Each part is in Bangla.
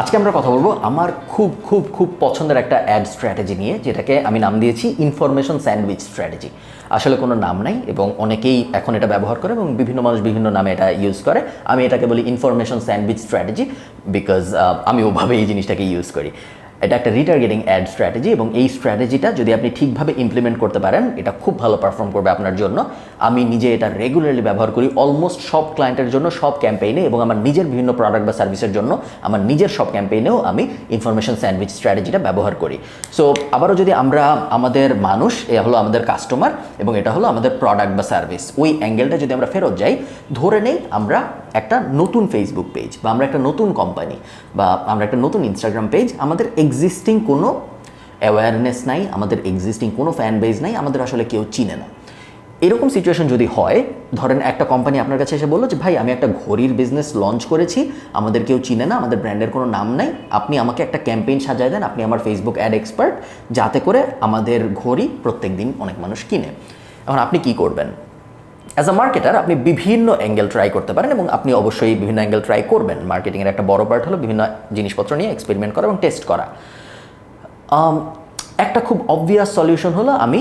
আজকে আমরা কথা বলবো আমার খুব খুব খুব পছন্দের একটা অ্যাড স্ট্র্যাটেজি নিয়ে, যেটাকে আমি নাম দিয়েছি ইনফরমেশন স্যান্ডউইচ স্ট্র্যাটেজি। আসলে কোনো নাম নাই এবং অনেকেই এখন এটা ব্যবহার করে এবং বিভিন্ন মানুষ বিভিন্ন নামে এটা ইউজ করে। আমি এটাকে বলি ইনফরমেশন স্যান্ডউইচ স্ট্র্যাটেজি বিকজ আমি ওভাবে এই জিনিসটাকে ইউজ করি। এটা একটা রিটার্গেটিং অ্যাড স্ট্র্যাটেজি এবং এই স্ট্র্যাটেজিটা যদি আপনি ঠিকভাবে ইমপ্লিমেন্ট করতে পারেন এটা খুব ভালো পারফর্ম করবে আপনার জন্য। আমি নিজে এটা রেগুলারলি ব্যবহার করি অলমোস্ট সব ক্লায়েন্টের জন্য, সব ক্যাম্পেইনে, এবং আমার নিজের বিভিন্ন প্রোডাক্ট বা সার্ভিসের জন্য আমার নিজের সব ক্যাম্পেইনেও আমি ইনফরমেশন স্যান্ডউইচ স্ট্র্যাটেজিটা ব্যবহার করি। সো আবারও যদি আমরা আমাদের মানুষ, এ হলো আমাদের কাস্টমার এবং এটা হলো আমাদের প্রোডাক্ট বা সার্ভিস, ওই অ্যাঙ্গেলটা যদি আমরা ফেরত যাই, ধরে নেই আমরা একটা নতুন ফেসবুক পেজ বা আমরা একটা নতুন কোম্পানি বা আমরা একটা নতুন ইনস্টাগ্রাম পেজ, আমাদের এক্সিস্টিং কোনো অ্যাওয়ারনেস নাই, আমাদের এক্সিস্টিং কোনো ফ্যান বেজ নাই, আমাদের আসলে কেউ চিনে না। এরকম সিচুয়েশন যদি হয়, ধরেন একটা কোম্পানি আপনার কাছে এসে বললো যে ভাই আমি একটা ঘড়ির বিজনেস লঞ্চ করেছি, আমাদের কেউ চিনে না, আমাদের ব্র্যান্ডের কোনো নাম নাই, আপনি আমাকে একটা ক্যাম্পেইন সাজায় দেন, আপনি আমার ফেসবুক অ্যাড এক্সপার্ট, যাতে করে আমাদের ঘড়ি প্রত্যেক দিন অনেক মানুষ কিনে। এখন আপনি কি করবেন? অ্যাজ আ মার্কেটার আপনি বিভিন্ন অ্যাঙ্গেল ট্রাই করতে পারেন এবং আপনি অবশ্যই বিভিন্ন অ্যাঙ্গেল ট্রাই করবেন। মার্কেটিংয়ের একটা বড় পার্ট হলো বিভিন্ন জিনিসপত্র নিয়ে এক্সপেরিমেন্ট করা এবং টেস্ট করা। একটা খুব অবভিয়াস সলিউশন হলো আমি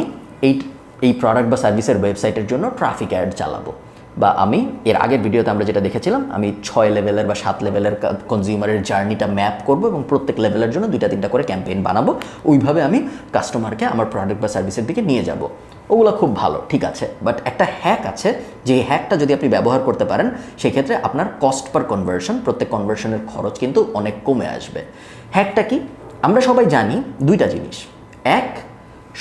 এই প্রোডাক্ট বা সার্ভিসের ওয়েবসাইটের জন্য ট্রাফিক অ্যাড চালাবো, বা আমি এর আগের ভিডিওতে আমরা যেটা দেখেছিলাম, আমি 6 লেভেলের বা 7 লেভেলের কনজিউমারের জার্নিটা ম্যাপ করব এবং প্রত্যেক লেভেলের জন্য 2-3টা করে ক্যাম্পেইন বানাবো। ওইভাবে আমি কাস্টমারকে আমার প্রোডাক্ট বা সার্ভিসের দিকে নিয়ে যাব। ওগুলো খুব ভালো, ঠিক আছে, বাট একটা হ্যাক আছে, যে হ্যাকটা যদি আপনি ব্যবহার করতে পারেন সেক্ষেত্রে আপনার কস্ট পার কনভার্সন, প্রত্যেক কনভার্সনের খরচ কিন্তু অনেক কমে আসবে। হ্যাকটা কি? আমরা সবাই জানি দুইটা জিনিস। এক,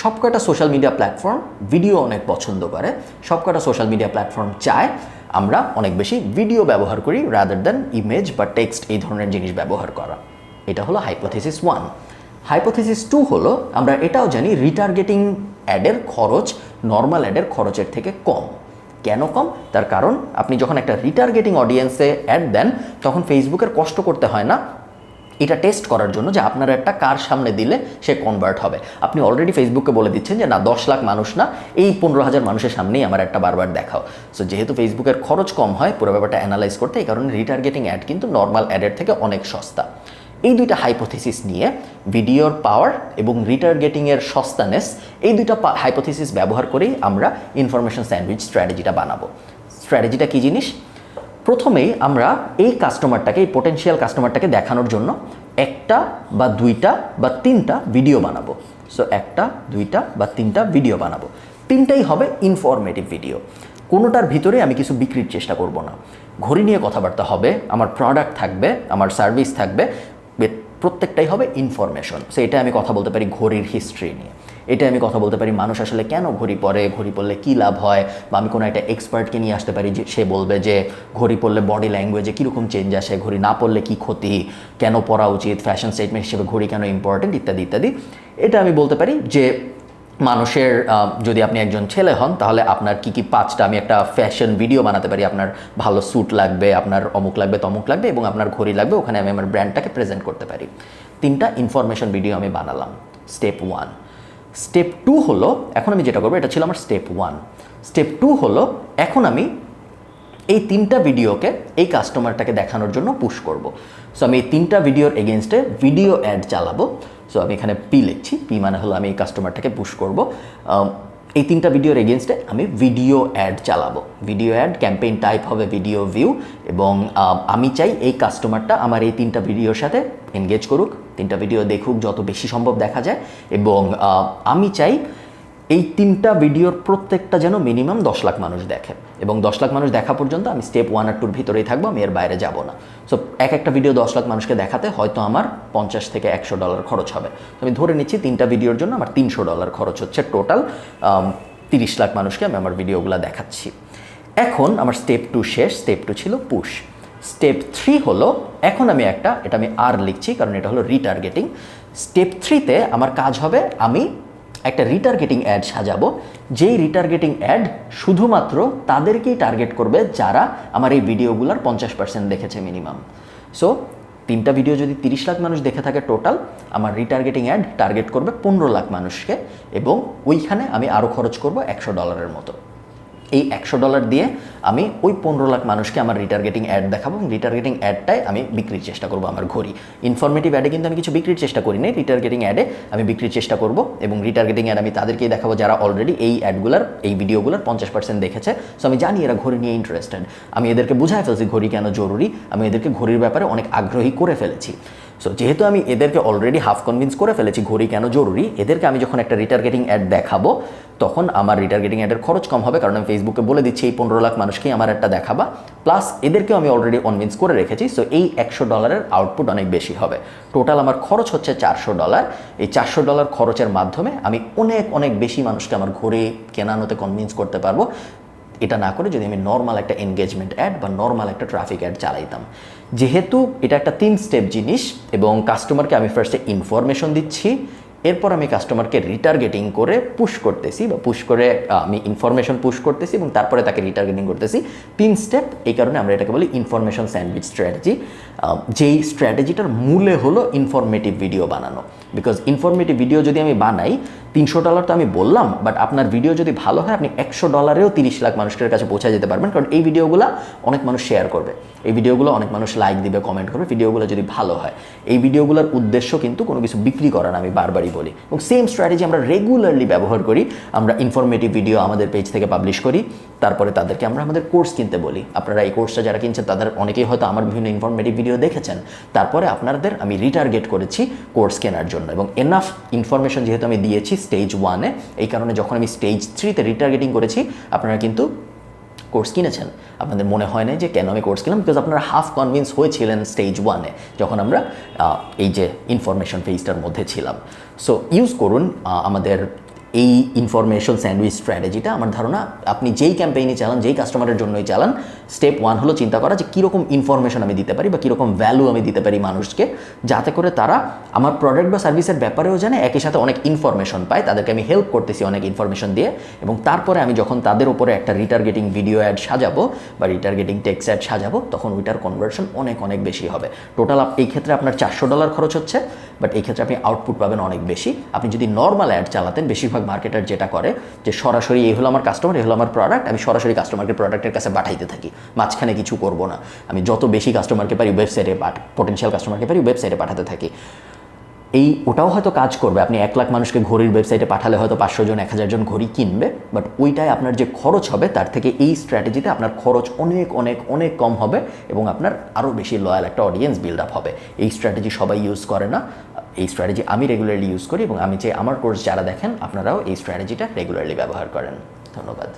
সবকটা সোশ্যাল মিডিয়া প্ল্যাটফর্ম ভিডিও অনেক পছন্দ করে, সবকটা সোশ্যাল মিডিয়া প্ল্যাটফর্ম চায় আমরা অনেক বেশি ভিডিও ব্যবহার করি রাদার দ্যান ইমেজ বা টেক্সট এই ধরনের জিনিস ব্যবহার করা। এটা হলো হাইপোথিসিস 1। হাইপোথিসিস 2 হলো আমরা এটাও জানি রিটার্গেটিং অ্যাডের খরচ নর্মাল অ্যাডের খরচের থেকে কম। কেন কম? তার কারণ আপনি যখন একটা রিটার্গেটিং অডিয়েন্সে অ্যাড দেন তখন ফেসবুকের কষ্ট করতে হয় না এটা টেস্ট করার জন্য যে আপনার একটা কার সামনে দিলে সে কনভার্ট হবে। আপনি অলরেডি ফেসবুককে বলে দিচ্ছেন যে না 10 লাখ মানুষ না, এই 15,000 মানুষের সামনেই আমার একটা বারবার দেখাও। সো যেহেতু ফেসবুকের খরচ কম হয় পুরো ব্যাপারটা অ্যানালাইজ করতে, এই কারণে রিটার্গেটিং অ্যাড কিন্তু নর্মাল অ্যাডের থেকে অনেক সস্তা। এই দুইটা হাইপোথিসিস নিয়ে ভিডিওর পাওয়ার এবং রিটার্গেটিংয়ের সস্তানেস, এই দুইটা হাইপোথিসিস ব্যবহার করেই আমরা ইনফরমেশন স্যান্ডউইচ স্ট্র্যাটেজিটা বানাবো। স্ট্র্যাটেজিটা কী জিনিস? প্রথমেই আমরা এই কাস্টমারটাকে, এই পোটেনশিয়াল কাস্টমারটাকে দেখানোর জন্য একটা বা দুইটা বা তিনটা ভিডিও বানাবো। সো একটা, দুইটা বা তিনটা ভিডিও বানাবো, তিনটাই হবে ইনফরমেটিভ ভিডিও। কোনোটার ভিতরে আমি কিছু বিক্রির চেষ্টা করব না। ঘড়ি নিয়ে কথাবার্তা হবে, আমার প্রোডাক্ট থাকবে, আমার সার্ভিস থাকবে, প্রত্যেকটাই হবে ইনফরমেশন। সো এটা আমি কথা বলতে পারি ঘড়ির হিস্ট্রি নিয়ে, এটা আমি কথা বলতে পারি মানুষ আসলে কেন ঘড়ি পরে, ঘড়ি পরলে কী লাভ হয়, বা আমি কোনো একটা এক্সপার্টকে নিয়ে আসতে পারি যে সে বলবে যে ঘড়ি পরলে বডি ল্যাঙ্গুয়েজে কীরকম চেঞ্জ আসে, ঘড়ি না পরলে কী ক্ষতি, কেন পরা উচিত, ফ্যাশন স্টেটমেন্ট হিসেবে ঘড়ি কেন ইম্পর্টেন্ট, ইত্যাদি ইত্যাদি। এটা আমি বলতে পারি যে মানুষের, যদি আপনি একজন ছেলে হন তাহলে আপনার কী কী 5টা আমি একটা ফ্যাশন ভিডিও বানাতে পারি। আপনার ভালো স্যুট লাগবে, আপনার অমুক লাগবে, তমুক লাগবে এবং আপনার ঘড়ি লাগবে, ওখানে আমি আমার ব্র্যান্ডটাকে প্রেজেন্ট করতে পারি। 3টা ইনফরমেশন ভিডিও আমি বানালাম, স্টেপ 1। স্টেপ 2 হলো, এখন আমি যেটা করবো, এটা ছিল আমার স্টেপ 1। স্টেপ 2 হলো এখন আমি এই 3টা ভিডিওকে এই কাস্টমারটাকে দেখানোর জন্য পুশ করব। সো আমি এই 3টা ভিডিওর এগেনস্টে ভিডিও অ্যাড চালাবো। সো আমি এখানে পি লিখছি, পি মানে হলো আমি এই কাস্টমারটাকে পুশ করব। এই 3টা ভিডিওর এগেনস্টে আমি ভিডিও অ্যাড চালাবো। ভিডিও অ্যাড ক্যাম্পেইন টাইপ হবে ভিডিও ভিউ, এবং আমি চাই এই কাস্টমারটা আমার এই 3টা ভিডিওর সাথে এনগেজ করুক, 3টা ভিডিও দেখুক, যত বেশি সম্ভব দেখা যায়, এবং আমি চাই এই 3টা ভিডিওর প্রত্যেকটা যেন মিনিমাম 10 লাখ মানুষ দেখে, এবং 10 লাখ মানুষ দেখা পর্যন্ত আমি স্টেপ 1 আর 2-র ভিতরেই থাকবো, আমি এর বাইরে যাব না। সো একটা ভিডিও 10 লাখ মানুষকে দেখাতে হয়তো আমার $50 থেকে $100 খরচ হবে। আমি ধরে নিচ্ছি 3টা ভিডিওর জন্য আমার $300 খরচ হচ্ছে, টোটাল 30 লাখ মানুষকে আমি আমার ভিডিওগুলো দেখাচ্ছি। এখন আমার স্টেপ 2 শেষ। স্টেপ 2 ছিল পুশ। স্টেপ 3 হলো, এখন আমি এটা আমি আর লিখছি কারণ এটা হলো রিটার্গেটিং। স্টেপ 3-তে আমার কাজ হবে আমি একটা রিটার্গেটিং অ্যাড সাজাবো, যেই রিটার্গেটিং অ্যাড শুধুমাত্র তাদেরকেই টার্গেট করবে যারা আমার এই ভিডিওগুলোর 50% দেখেছে মিনিমাম। সো 3টা ভিডিও যদি 30 লাখ মানুষ দেখে থাকে টোটাল, আমার রিটার্গেটিং অ্যাড টার্গেট করবে 15 লাখ মানুষকে, এবং ওইখানে আমি আরও খরচ করব $100 মতো। এই $100 দিয়ে আমি ওই 15 লাখ মানুষকে আমার রিটার্গেটিং অ্যাড দেখাবো এবং রিটার্গেটিং অ্যাডটায় আমি বিক্রির চেষ্টা করবো আমার ঘড়ি। ইনফরমেটিভ অ্যাডে কিন্তু আমি কিছু বিক্রির চেষ্টা করি নাই, রিটার্গেটিং অ্যাডে আমি বিক্রির চেষ্টা করব এবং রিটার্গেটিং অ্যাড আমি তাদেরকেই দেখাবো যারা অলরেডি এই অ্যাডগুলার এই ভিডিওগুলোর 50% দেখেছে। সো আমি জানি এরা ঘড়ি নিয়ে ইন্টারেস্টেড, আমি এদেরকে বুঝাই ফেলছি ঘড়ি কেন জরুরি, আমি এদেরকে ঘড়ির ব্যাপারে অনেক আগ্রহী করে ফেলেছি। সো যেহেতু আমি এদেরকে অলরেডি হাফ কনভিন্স করে ফেলেছি ঘড়ি কেন জরুরি, এদেরকে আমি যখন একটা রিটার্গেটিং অ্যাড দেখাবো তখন আমার রিটার্গেটিং অ্যাডের খরচ কম হবে, কারণ আমি ফেসবুকে বলে দিচ্ছি এই 15 লাখ মানুষকেই আমার একটা দেখাবা, প্লাস এদেরকেও আমি অলরেডি কনভিন্স করে রেখেছি। সো এই $100 আউটপুট অনেক বেশি হবে। টোটাল আমার খরচ হচ্ছে $400। এই $400 খরচের মাধ্যমে আমি অনেক অনেক বেশি মানুষকে আমার ঘড়ি কেনানোতে কনভিন্স করতে পারবো, এটা না করে যদি আমি নর্মাল একটা এনগেজমেন্ট অ্যাড বা নর্মাল একটা ট্রাফিক অ্যাড চালাইতাম। যেহেতু এটা একটা 3 স্টেপ জিনিস এবং কাস্টমারকে আমি ফার্স্টে ইনফরমেশন দিচ্ছি, এরপর আমি কাস্টমারকে রিটার্গেটিং করে পুশ করতেছি বা পুশ করে আমি ইনফরমেশন পুশ করতেছি এবং তারপরে তাকে রিটার্গেটিং করতেছি। 3 স্টেপ, এই কারণে আমরা এটাকে বলি ইনফরমেশন স্যান্ডউইচ স্ট্র্যাটেজি। যেই স্ট্র্যাটেজিটার মূলে হলো ইনফরমেটিভ ভিডিও বানানো। বিকজ ইনফরমেটিভ ভিডিও যদি আমি বানাই, $300 তো আমি বললাম, বাট আপনার ভিডিও যদি ভালো হয় আপনি $100-এও 30 লাখ মানুষের কাছে পৌঁছে যেতে পারবেন, কারণ এই ভিডিওগুলো অনেক মানুষ শেয়ার করবে, এই ভিডিওগুলো অনেক মানুষ লাইক দিবে, কমেন্ট করবে, ভিডিওগুলো যদি ভালো হয়। এই ভিডিওগুলোর উদ্দেশ্য কিন্তু কোনো কিছু বিক্রি করা না, আমি বারবারই বলি। এবং সেম স্ট্র্যাটেজি আমরা রেগুলারলি ব্যবহার করি। আমরা ইনফরমেটিভ ভিডিও আমাদের পেজ থেকে পাবলিশ করি, তারপরে তাদেরকে আমরা আমাদের কোর্স কিনতে বলি। আপনারা এই কোর্সটা যারা কিনছেন তাদের অনেকেই হয়তো আমার বিভিন্ন ইনফরমেটিভ ভিডিও দেখেছেন, তারপরে আপনাদের আমি রিটার্গেট করেছি কোর্স কেনার জন্য। এবং এনাফ ইনফরমেশন যেহেতু আমি দিয়েছি স্টেজ 1-এ, এই কারণে যখন আমি স্টেজ 3-তে রিটার্গেটিং করেছি আপনারা কিন্তু কোর্স কিনেছেন। আপনাদের মনে হয় না যে কেন আমি কোর্স কিনলাম, বিকজ আপনারা হাফ কনভিন্স হয়েছিলেন স্টেজ 1-এ যখন আমরা এই যে ইনফরমেশন ফেজটার মধ্যে ছিলাম। সো ইউজ করুন আমাদের এই ইনফরমেশন স্যান্ডউইচ স্ট্র্যাটেজিটা। আমার ধারণা আপনি যেই ক্যাম্পেইনই চালান, যেই কাস্টমারের জন্যই চালান, স্টেপ 1 হলো চিন্তা করা যে কীরকম ইনফরমেশন আমি দিতে পারি বা কীরকম ভ্যালু আমি দিতে পারি মানুষকে, যাতে করে তারা আমার প্রোডাক্ট বা সার্ভিসের ব্যাপারেও জানে, একই সাথে অনেক ইনফরমেশন পায়। তাদেরকে আমি হেল্প করতেছি অনেক ইনফরমেশন দিয়ে, এবং তারপরে আমি যখন তাদের উপরে একটা রিটার্গেটিং ভিডিও অ্যাড সাজাবো বা রিটার্গেটিং টেক্সট অ্যাড সাজাবো, তখন ওইটার কনভার্সন অনেক অনেক বেশি হবে। টোটাল এই ক্ষেত্রে আপনার $400 খরচ হচ্ছে, বাট এই ক্ষেত্রে আপনি আউটপুট পাবেন অনেক বেশি। আপনি যদি নর্মাল অ্যাড চালাতেন, বেশিরভাগ মার্কেটার যেটা করে যে সরাসরি এই হলো আমার কাস্টমার, এই হলো আমার প্রোডাক্ট, আমি সরাসরি কাস্টমারকে প্রোডাক্টের কাছে পাঠাইতে থাকি, মাঝখানে কিছু করব না। আমি যত বেশি কাস্টমারকে পারি ওয়েবসাইটে পটেনশিয়াল কাস্টমারকে পারি ওয়েবসাইটে পাঠাতে থাকি। ওটাও হয়তো কাজ করবে, আপনি 1 লাখ মানুষকে ঘড়ির ওয়েবসাইটে পাঠালে হয়তো 500 জন 1000 জন ঘড়ি কিনবে, বাট ওইটাই আপনার যে খরচ হবে তার থেকে এই স্ট্র্যাটেজিতে আপনার খরচ অনেক অনেক অনেক কম হবে এবং আপনার আরও বেশি লয়াল একটা অডিয়েন্স বিল্ড আপ হবে। এই স্ট্র্যাটেজি সবাই ইউজ করে না, এই স্ট্র্যাটেজি আমি রেগুলারলি ইউজ করি এবং আমি চাই আমার কোর্স যারা দেখেন আপনারাও এই স্ট্র্যাটেজিটা রেগুলারলি ব্যবহার করেন। ধন্যবাদ।